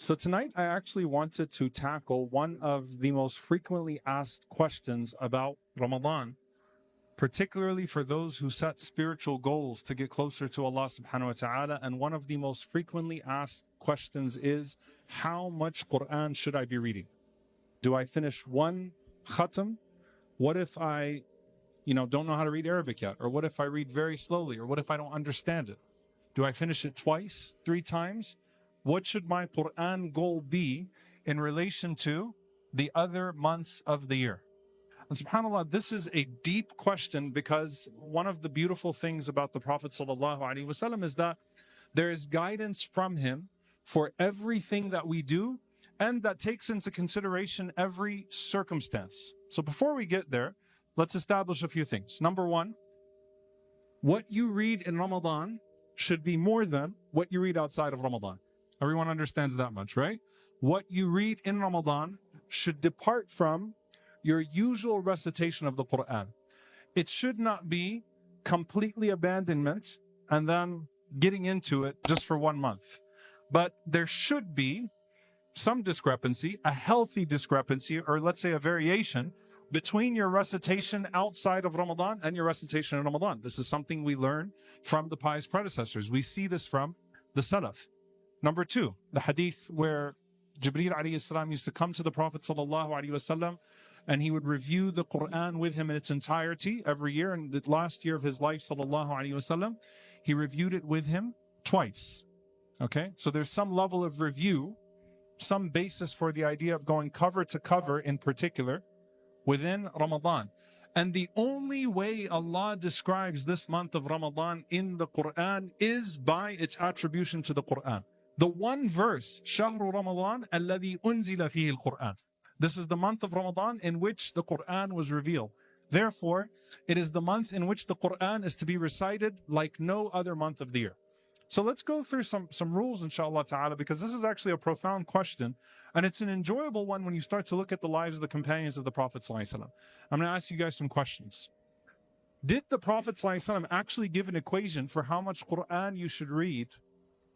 So tonight I actually wanted to tackle one of the most frequently asked questions about Ramadan, particularly for those who set spiritual goals to get closer to Allah subhanahu wa ta'ala. And one of the most frequently asked questions is, how much Qur'an should I be reading? Do I finish one khatam? What if I don't know how to read Arabic yet? Or what if I read very slowly? Or what if I don't understand it? Do I finish it twice, 3 times? What should my Qur'an goal be in relation to the other months of the year? And subhanAllah, this is a deep question, because one of the beautiful things about the Prophet ﷺ is that there is guidance from him for everything that we do, and that takes into consideration every circumstance. So before we get there, let's establish a few things. Number one, what you read in Ramadan should be more than what you read outside of Ramadan. Everyone understands that much, right? What you read in Ramadan should depart from your usual recitation of the Qur'an. It should not be completely abandonment and then getting into it just for 1 month. But there should be some discrepancy, a healthy discrepancy, or let's say a variation between your recitation outside of Ramadan and your recitation in Ramadan. This is something we learn from the pious predecessors. We see this from the Salaf. Number 2, the hadith where Jibreel alayhi salam used to come to the Prophet sallallahu alaihi wasallam, and he would review the Qur'an with him in its entirety every year. And the last year of his life, sallallahu alaihi wasallam, he reviewed it with him twice. Okay, so there's some level of review, some basis for the idea of going cover to cover in particular within Ramadan. And the only way Allah describes this month of Ramadan in the Qur'an is by its attribution to the Qur'an. The one verse, شهر رمضان الذي أنزل فيه القرآن. This is the month of Ramadan in which the Qur'an was revealed. Therefore, it is the month in which the Qur'an is to be recited like no other month of the year. So let's go through some rules, inshallah ta'ala, because this is actually a profound question, and it's an enjoyable one when you start to look at the lives of the companions of the Prophet ﷺ. I'm going to ask you guys some questions. Did the Prophet ﷺ actually give an equation for how much Qur'an you should read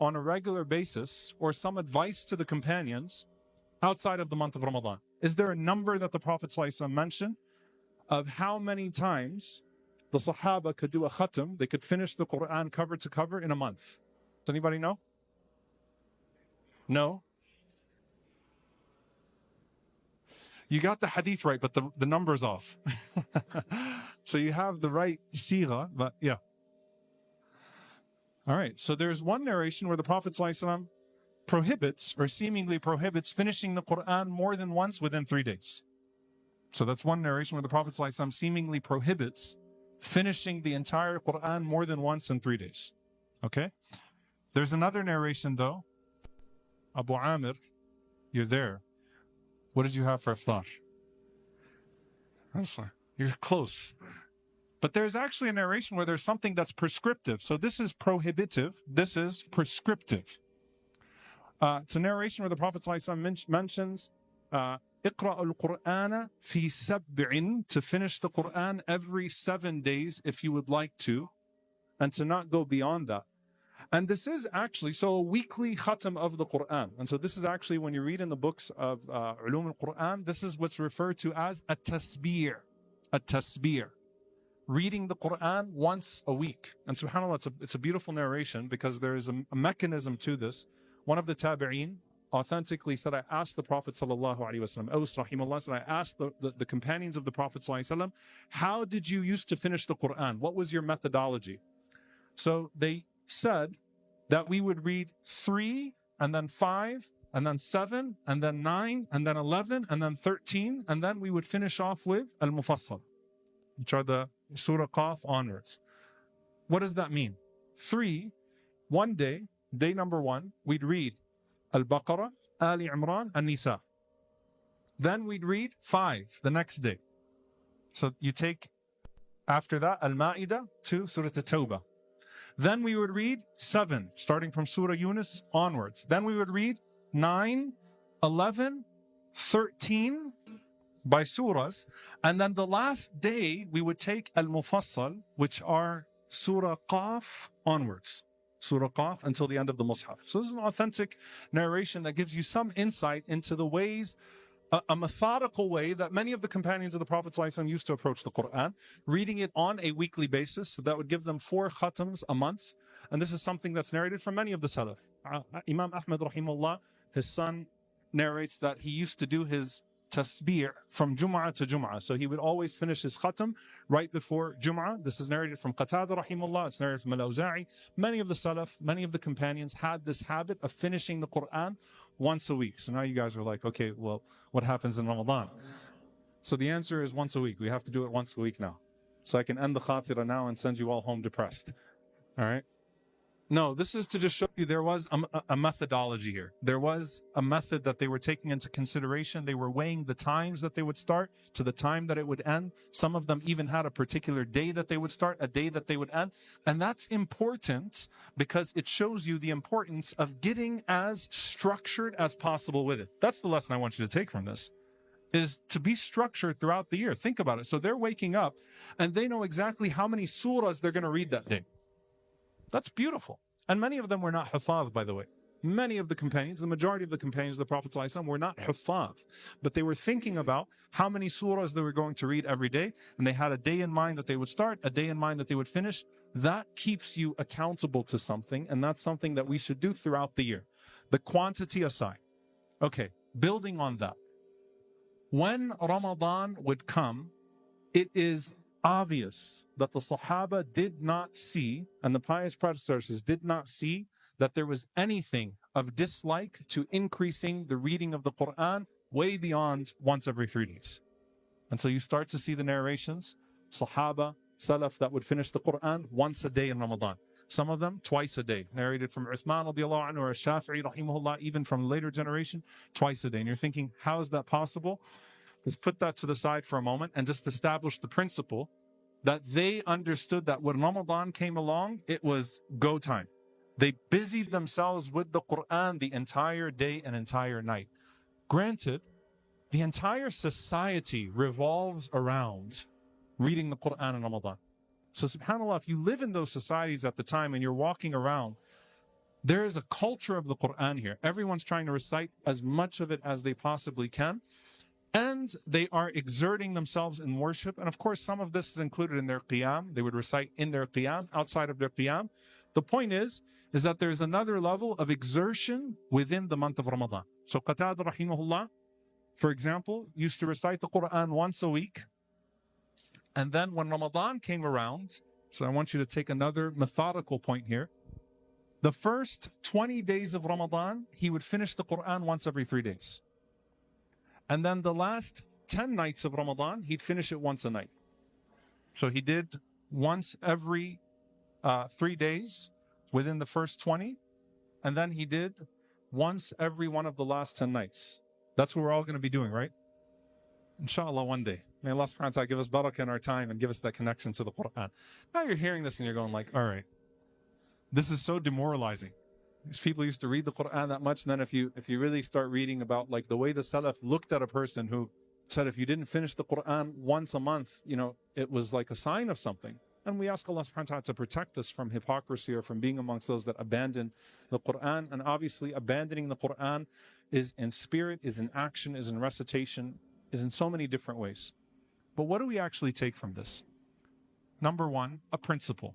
on a regular basis, or some advice to the companions outside of the month of Ramadan? Is there a number that the Prophet ﷺ mentioned of how many times the Sahaba could do a khatam, they could finish the Qur'an cover to cover in a month? Does anybody know? No? You got the hadith right, but the number's off. So you have the right sigha, but yeah. All right, so there's one narration where the Prophet ﷺ prohibits, or seemingly prohibits, finishing the Qur'an more than once within 3 days. So that's one narration where the Prophet ﷺ seemingly prohibits finishing the entire Qur'an more than once in 3 days. Okay? There's another narration though. Abu Amir, you're there. What did you have for iftar? That's fine. You're close. But there's actually a narration where there's something that's prescriptive. So this is prohibitive. This is prescriptive. It's a narration where the Prophet ﷺ mentions اقرأ القرآن في سبع, to finish the Qur'an every 7 days if you would like to, and to not go beyond that. And this is actually, so a weekly khatam of the Qur'an. And so this is actually, when you read in the books of Ulum al-Qur'an, this is what's referred to as a tasbih. A tasbih. Reading the Qur'an once a week. And subhanAllah, it's a beautiful narration, because there is a mechanism to this. One of the tabi'een authentically said, I asked the Prophet sallallahu alaihi wasallam, rahimahullah, said, I asked the companions of the Prophet sallallahu alaihi wasallam, how did you used to finish the Qur'an? What was your methodology? So they said that we would read 3, and then 5, and then 7, and then 9, and then 11, and then 13, and then we would finish off with Al-Mufassal, which are the Surah Qaf onwards. What does that mean? 3, one day, day number 1, we'd read Al-Baqarah, Ali Imran, and Nisa. Then we'd read 5 the next day. So you take, after that, Al-Ma'idah to Surah At-Tawbah. Then we would read 7, starting from Surah Yunus onwards. Then we would read 9, 11, 13 by surahs. And then the last day, we would take Al-Mufassal, which are Surah Qaf onwards. Surah Qaf, until the end of the Mus'haf. So this is an authentic narration that gives you some insight into the ways, a methodical way that many of the companions of the Prophet ﷺ used to approach the Qur'an, reading it on a weekly basis. So that would give them 4 khatams a month. And this is something that's narrated from many of the Salaf. Imam Ahmad rahimahullah, his son, narrates that he used to do his tasbih from Jum'ah to Jum'ah. So he would always finish his khatam right before Jum'ah. This is narrated from Qatada rahimahullah. It's narrated from Al-Awza'i. Many of the Salaf, many of the companions had this habit of finishing the Qur'an once a week. So now you guys are like, okay, well, what happens in Ramadan? So the answer is once a week. We have to do it once a week now. So I can end the khatira now and send you all home depressed. All right? No, this is to just show you there was a methodology here. There was a method that they were taking into consideration. They were weighing the times that they would start to the time that it would end. Some of them even had a particular day that they would start, a day that they would end. And that's important because it shows you the importance of getting as structured as possible with it. That's the lesson I want you to take from this, is to be structured throughout the year. Think about it. So they're waking up and they know exactly how many surahs they're going to read that day. That's beautiful. And many of them were not hufaz, by the way. Many of the companions, the majority of the companions of the Prophet ﷺ were not hufaz, but they were thinking about how many surahs they were going to read every day, and they had a day in mind that they would start, a day in mind that they would finish. That keeps you accountable to something, and that's something that we should do throughout the year. The quantity aside. Okay, building on that. When Ramadan would come, it is obvious that the Sahaba did not see, and the pious predecessors did not see, that there was anything of dislike to increasing the reading of the Qur'an way beyond once every 3 days. And so you start to see the narrations, Sahaba, Salaf, that would finish the Qur'an once a day in Ramadan. Some of them twice a day, narrated from Uthman radiallahu anhu or Shafi'i rahimahullah, even from the later generation, twice a day. And you're thinking, how is that possible? Let's put that to the side for a moment and just establish the principle that they understood that when Ramadan came along, it was go time. They busied themselves with the Qur'an the entire day and entire night. Granted, the entire society revolves around reading the Qur'an in Ramadan. So subhanAllah, if you live in those societies at the time and you're walking around, there is a culture of the Qur'an here. Everyone's trying to recite as much of it as they possibly can. And they are exerting themselves in worship. And of course, some of this is included in their qiyam. They would recite in their qiyam, outside of their qiyam. The point is that there's another level of exertion within the month of Ramadan. So Qatada rahimahullah, for example, used to recite the Qur'an once a week. And then when Ramadan came around, so I want you to take another methodical point here. The first 20 days of Ramadan, he would finish the Qur'an once every 3 days. And then the last 10 nights of Ramadan, he'd finish it once a night. So he did once every 3 days within the first 20. And then he did once every one of the last 10 nights. That's what we're all going to be doing, right? Inshallah, one day. May Allah subhanahu wa ta'ala give us barakah in our time and give us that connection to the Qur'an. Now you're hearing this and you're going like, all right, this is so demoralizing. These people used to read the Qur'an that much, and then if you really start reading about like the way the Salaf looked at a person who said if you didn't finish the Qur'an once a month, it was like a sign of something. And we ask Allah subhanahu wa ta'ala to protect us from hypocrisy or from being amongst those that abandon the Qur'an. And obviously abandoning the Qur'an is in spirit, is in action, is in recitation, is in so many different ways. But what do we actually take from this? Number one, a principle.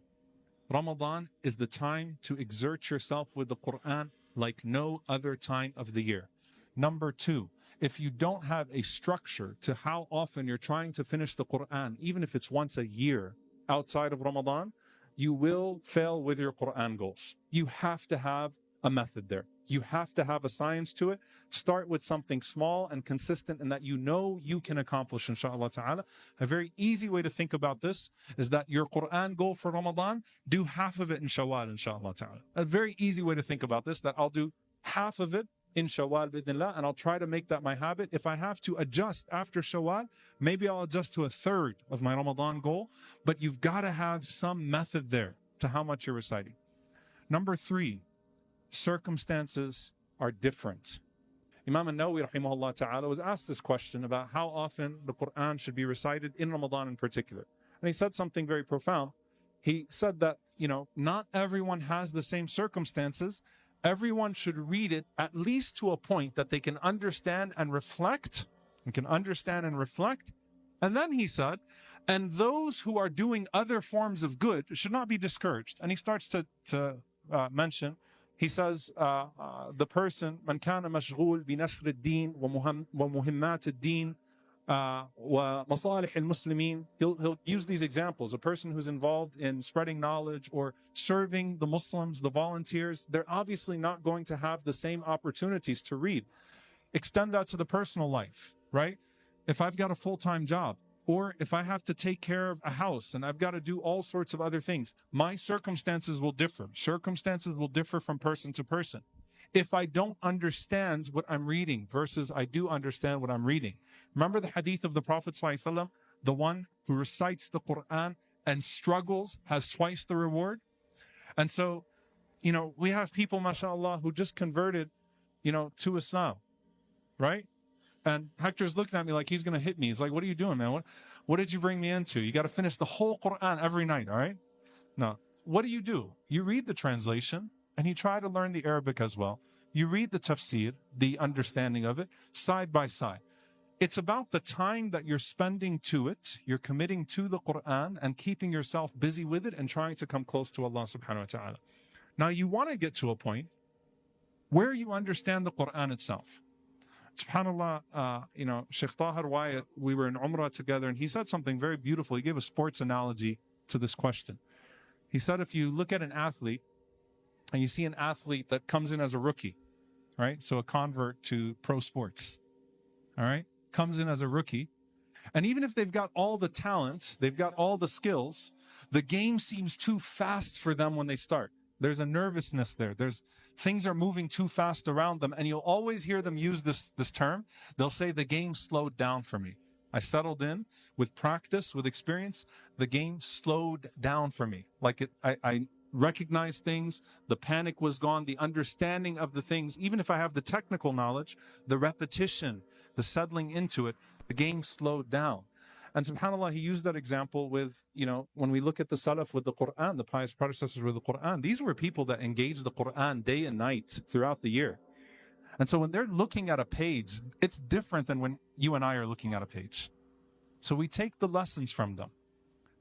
Ramadan is the time to exert yourself with the Qur'an like no other time of the year. Number two, if you don't have a structure to how often you're trying to finish the Qur'an, even if it's once a year outside of Ramadan, you will fail with your Qur'an goals. You have to have a method there. You have to have a science to it. Start with something small and consistent and that you can accomplish, inshallah ta'ala. A very easy way to think about this is that your Qur'an goal for Ramadan, do half of it in Shawwal, inshallah ta'ala. A very easy way to think about this, that I'll do half of it in Shawwal, bidnillah, and I'll try to make that my habit. If I have to adjust after Shawwal, maybe I'll adjust to a third of my Ramadan goal, but you've got to have some method there to how much you're reciting. Number three, circumstances are different. Imam al-Nawawi rahimahullah ta'ala was asked this question about how often the Qur'an should be recited in Ramadan in particular. And he said something very profound. He said that not everyone has the same circumstances. Everyone should read it at least to a point that they can understand and reflect. And then he said, and those who are doing other forms of good should not be discouraged. And he starts to mention, he says, the person, man kana mashghul bi nashr ad-din wa muhimmat ad-din wa masalih al-muslimin. He'll use these examples. A person who's involved in spreading knowledge or serving the Muslims, the volunteers, they're obviously not going to have the same opportunities to read. Extend that to the personal life, right? If I've got a full-time job, or if I have to take care of a house and I've got to do all sorts of other things, my circumstances will differ. Circumstances will differ from person to person. If I don't understand what I'm reading versus I do understand what I'm reading. Remember the hadith of the Prophet ﷺ, the one who recites the Qur'an and struggles has twice the reward. And so, we have people, mashallah, who just converted, to Islam, right? And Hector's looking at me like he's going to hit me. He's like, what are you doing, man? What did you bring me into? You got to finish the whole Qur'an every night, all right? No. What do? You read the translation, and you try to learn the Arabic as well. You read the tafsir, the understanding of it, side by side. It's about the time that you're spending to it, you're committing to the Qur'an and keeping yourself busy with it and trying to come close to Allah subhanahu wa ta'ala. Now, you want to get to a point where you understand the Qur'an itself. SubhanAllah, Sheikh Tahir Wyatt, we were in Umrah together, and he said something very beautiful. He gave a sports analogy to this question. He said, if you look at an athlete, and you see an athlete that comes in as a rookie, right? So a convert to pro sports, all right? Comes in as a rookie. And even if they've got all the talent, they've got all the skills, the game seems too fast for them when they start. There's a nervousness there. Things are moving too fast around them. And you'll always hear them use this term. They'll say, the game slowed down for me. I settled in with practice, with experience. The game slowed down for me. Like I recognized things. The panic was gone. The understanding of the things, even if I have the technical knowledge, the repetition, the settling into it, the game slowed down. And subhanAllah, he used that example with, when we look at the Salaf with the Qur'an, the pious predecessors with the Qur'an, these were people that engaged the Qur'an day and night throughout the year. And so when they're looking at a page, it's different than when you and I are looking at a page. So we take the lessons from them.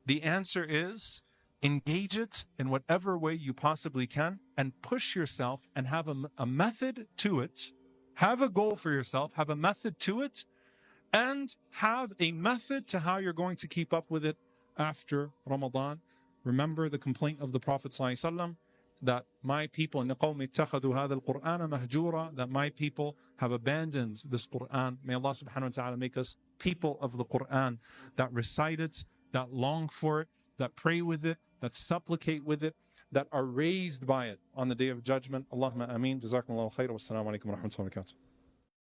The answer is, engage it in whatever way you possibly can and push yourself and have a method to it. Have a goal for yourself, have a method to it, and have a method to how you're going to keep up with it after Ramadan. Remember the complaint of the Prophet ﷺ that my people, that my people have abandoned this Qur'an. May Allah subhanahu wa ta'ala make us people of the Qur'an that recite it, that long for it, that pray with it, that supplicate with it, that are raised by it on the Day of Judgment. Allahumma ameen. Jazakumullahu khair. Wassalamu alaikum wa rahmatullahi wa barakatuh.